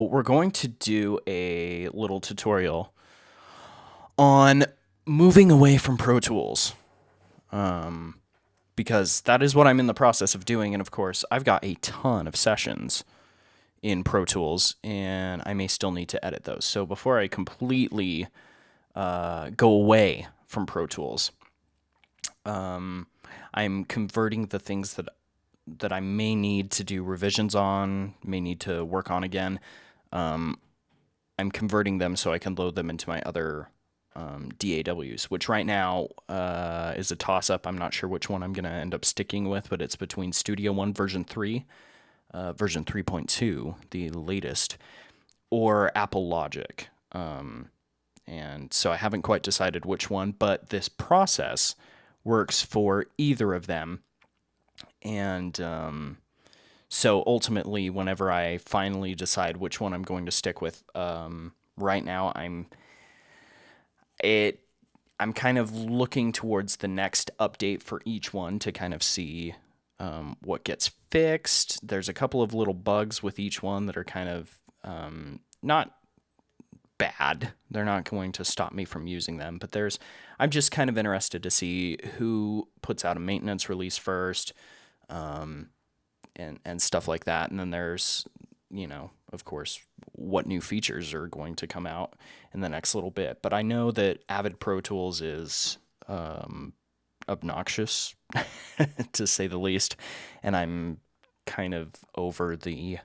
We're going to do a little tutorial on moving away from Pro Tools because that is what I'm in the process of doing. And of course, I've got a ton of sessions in Pro Tools and I may still need to edit those. So before I completely go away from Pro Tools, I'm converting the things that I may need to do revisions on, may need to work on again. I'm converting them so I can load them into my other DAWs, which right now is a toss up. I'm not sure which one I'm going to end up sticking with, but it's between Studio One version 3, version 3.2, the latest, or Apple Logic. And so I haven't quite decided which one, but this process works for either of them. And so ultimately, whenever I finally decide which one I'm going to stick with, right now it I'm kind of looking towards the next update for each one to kind of see what gets fixed. There's a couple of little bugs with each one that are kind of not bad. They're not going to stop me from using them, but I'm just kind of interested to see who puts out a maintenance release first, and stuff like that. And then there's, of course, what new features are going to come out in the next little bit. But I know that Avid Pro Tools is obnoxious, to say the least, and I'm kind of over the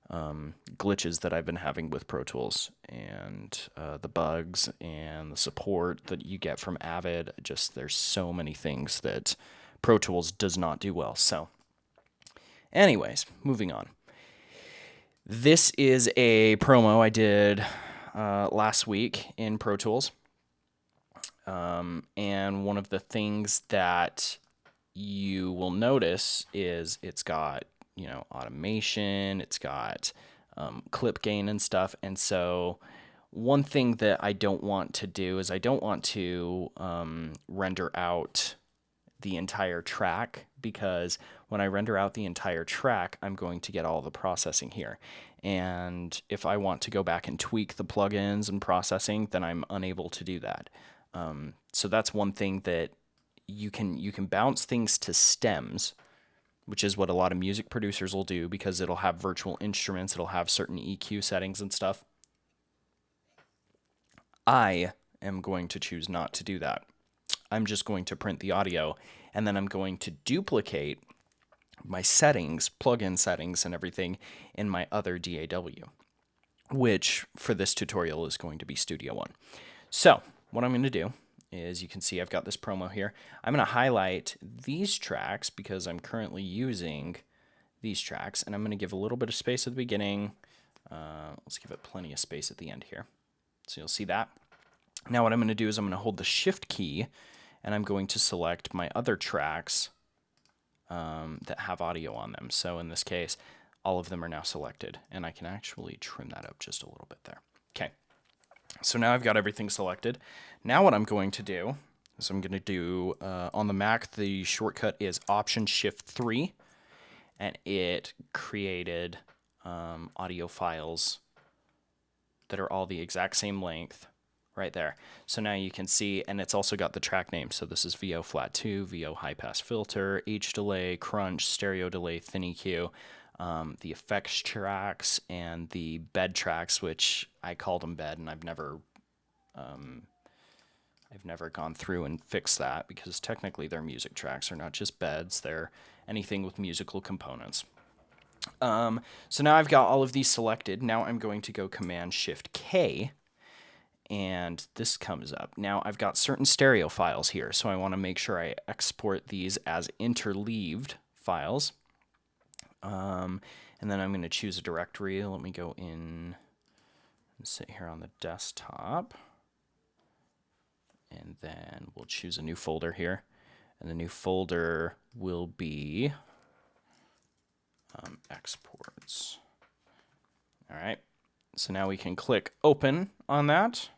glitches that I've been having with Pro Tools and the bugs and the support that you get from Avid. Just there's so many things that Pro Tools does not do well. So, anyways, moving on. This is a promo I did last week in Pro Tools. And one of the things that you will notice is it's got, automation, it's got clip gain and stuff. And so one thing that I don't want to do is I don't want to render out the entire track, because when I render out the entire track, I'm going to get all the processing here. And if I want to go back and tweak the plugins and processing, then I'm unable to do that. So that's one thing that you can bounce things to stems, which is what a lot of music producers will do, because it'll have virtual instruments, it'll have certain EQ settings and stuff. I am going to choose not to do that. I'm just going to print the audio, and then I'm going to duplicate my settings, plugin settings and everything in my other DAW, which for this tutorial is going to be Studio One. So what I'm going to do is, you can see I've got this promo here. I'm going to highlight these tracks because I'm currently using these tracks, and I'm going to give a little bit of space at the beginning. Let's give it plenty of space at the end here. So you'll see that. Now what I'm going to do is I'm going to hold the Shift key, and I'm going to select my other tracks that have audio on them. So in this case, all of them are now selected, and I can actually trim that up just a little bit there. Okay, so now I've got everything selected. Now what I'm going to do is I'm going to do, on the Mac, the shortcut is Option Shift 3, and it created audio files that are all the exact same length right there. So now you can see, and it's also got the track name. So this is VO Flat 2, VO High Pass Filter, H Delay, Crunch, Stereo Delay, Thin EQ, the effects tracks, and the bed tracks, which I called them bed, and I've never gone through and fixed that, because technically they're music tracks. They're not just beds, they're anything with musical components. So now I've got all of these selected. Now I'm going to go Command Shift K, and this comes up. Now I've got certain stereo files here, so I want to make sure I export these as interleaved files. And then I'm going to choose a directory. Let me go in and sit here on the desktop. And then we'll choose a new folder here. And the new folder will be exports. All right. So now we can click open on that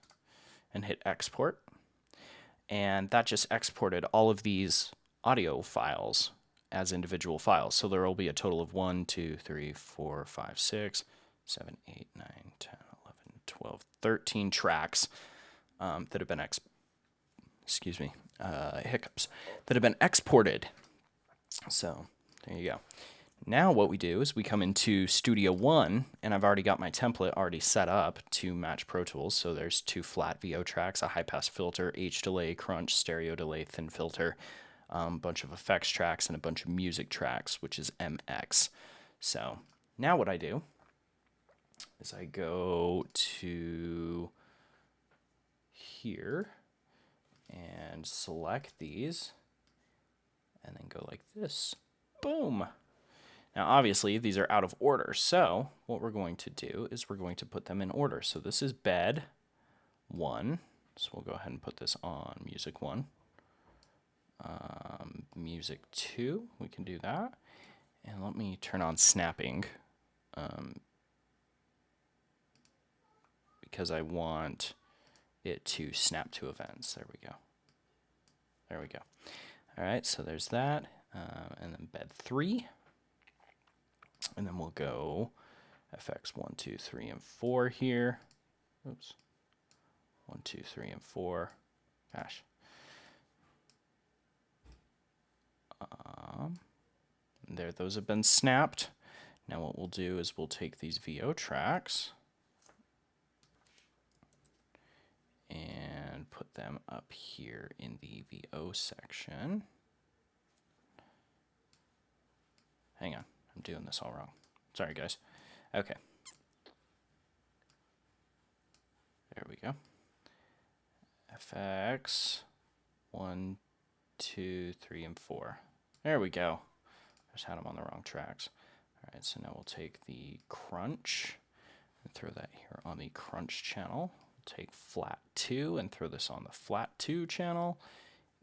and hit export. And that just exported all of these audio files as individual files. So there will be a total of 1, 2, 3, 4, 5, 6, 7, 8, 9, 10, 11, 12, 13 tracks that have been hiccups that have been exported. So there you go. Now what we do is we come into Studio One, and I've already got my template already set up to match Pro Tools. So there's 2 flat VO tracks, a high pass filter, H delay, crunch, stereo delay, thin filter, bunch of effects tracks, and a bunch of music tracks, which is MX. So now what I do is I go to here and select these and then go like this. Boom. Now, obviously, these are out of order. So what we're going to do is we're going to put them in order. So this is bed 1. So we'll go ahead and put this on music 1. Music 2, we can do that. And let me turn on snapping because I want it to snap to events. There we go. There we go. All right, so there's that. And then bed 3. And then we'll go FX 1, 2, 3, and 4 here. Oops. 1, 2, 3, and 4. Gosh. There, those have been snapped. Now what we'll do is we'll take these VO tracks and put them up here in the VO section. Hang on, I'm doing this all wrong. Sorry, guys. Okay. There we go. FX 1, 2, 3, and 4. There we go. I just had them on the wrong tracks. All right, so now we'll take the crunch and throw that here on the crunch channel. We'll take flat 2 and throw this on the flat 2 channel.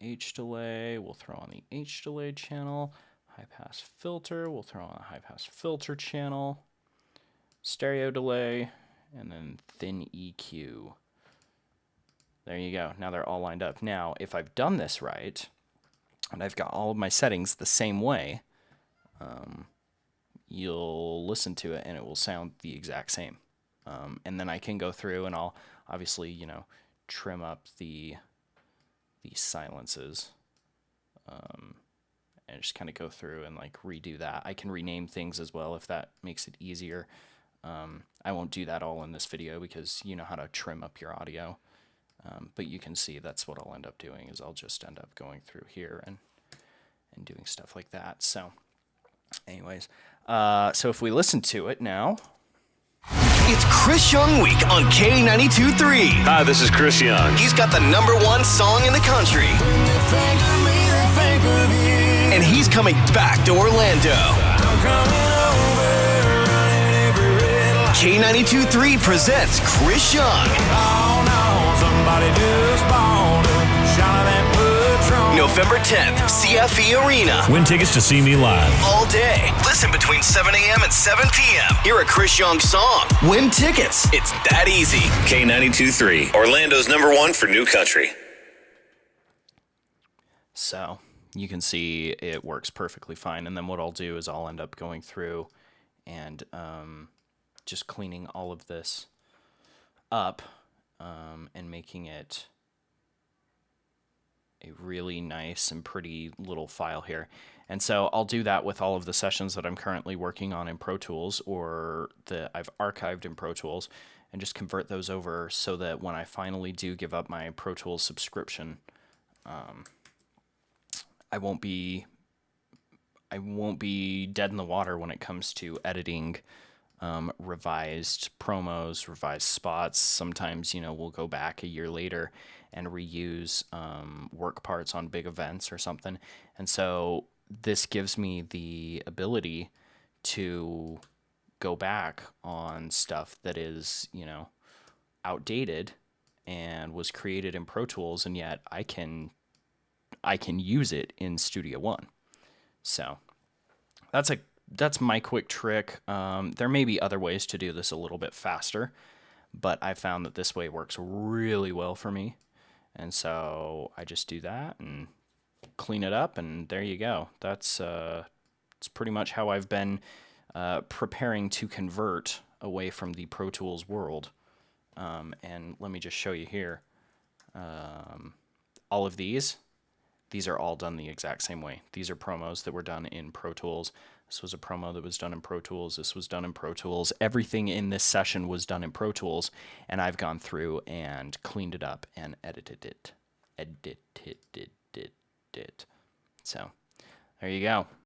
H delay, we'll throw on the H delay channel. High pass filter, we'll throw on a high pass filter channel. Stereo delay, and then thin EQ. There you go. Now they're all lined up. Now, if I've done this right, and I've got all of my settings the same way, you'll listen to it and it will sound the exact same. And then I can go through and I'll obviously, trim up the silences, and just kind of go through and like redo that. I can rename things as well if that makes it easier. I won't do that all in this video because you know how to trim up your audio. But you can see that's what I'll end up doing is I'll just end up going through here and doing stuff like that. So anyways, so if we listen to it now. It's Chris Young Week on K92.3. Hi, this is Chris Young. He's got the #1 song in the country. And he's coming back to Orlando. K92.3 presents Chris Young. November 10th, CFE Arena. Win tickets to see me live. All day. Listen between 7 a.m. and 7 p.m. Hear a Chris Young song. Win tickets. It's that easy. K92.3, Orlando's #1 for new country. So you can see it works perfectly fine. And then what I'll do is I'll end up going through and just cleaning all of this up and making it a really nice and pretty little file here. And so I'll do that with all of the sessions that I'm currently working on in Pro Tools or that I've archived in Pro Tools and just convert those over so that when I finally do give up my Pro Tools subscription, I won't be dead in the water when it comes to editing revised promos, revised spots. Sometimes, we'll go back a year later and reuse work parts on big events or something. And so this gives me the ability to go back on stuff that is, outdated and was created in Pro Tools, and yet I can use it in Studio One. So that's my quick trick. There may be other ways to do this a little bit faster, but I found that this way works really well for me. And so I just do that and clean it up, and there you go. That's it's pretty much how I've been preparing to convert away from the Pro Tools world. And let me just show you here. All of these are all done the exact same way. These are promos that were done in Pro Tools. This was a promo that was done in Pro Tools. This was done in Pro Tools. Everything in this session was done in Pro Tools, and I've gone through and cleaned it up and edited it. So, there you go.